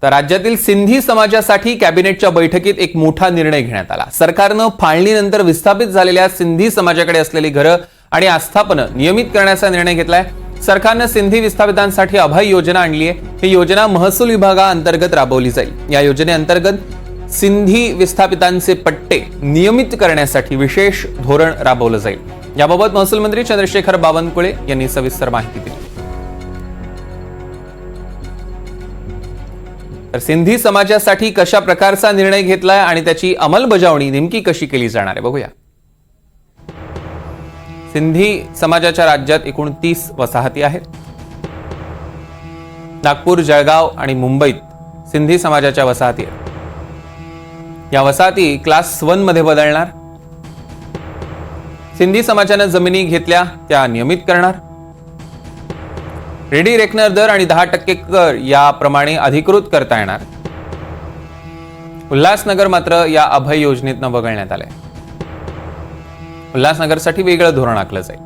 तर राज्यातील सिंधी समाजासाठी कॅबिनेटच्या बैठकीत एक मोठा निर्णय घेण्यात आला। सरकारनं फाळणीनंतर विस्थापित झालेल्या सिंधी समाजाकडे असलेली घरं आणि आस्थापनं नियमित करण्याचा निर्णय घेतलाय। सरकारनं सिंधी विस्थापितांसाठी अभय योजना आणली आहे। ही योजना महसूल विभागाअंतर्गत राबवली जाईल। या योजनेअंतर्गत सिंधी विस्थापितांचे पट्टे नियमित करण्यासाठी विशेष धोरण राबवलं जाईल। याबाबत महसूल मंत्री चंद्रशेखर बावनकुळे यांनी सविस्तर माहिती दिली। तर सिंधी समाजासाठी कशा प्रकारचा निर्णय घेतलाय आणि त्याची अंमलबजावणी नेमकी कशी केली जाणार आहे बघूया। सिंधी समाजाच्या राज्यात एकूण 30 वसाहती आहेत। नागपूर, जळगाव आणि मुंबईत सिंधी समाजाच्या वसाहती आहेत। या वसाहती क्लास 1 मध्ये बदलणार। सिंधी समाजाने जमिनी घेतल्या त्या नियमित करणार। रेडी रेकनर दर आणि 10% कर याप्रमाणे अधिकृत करता येणार। उल्हासनगर मात्र या अभय योजनेतनं वगळण्यात आलंय। उल्हासनगरसाठी वेगळं धोरण आखलं जाईल।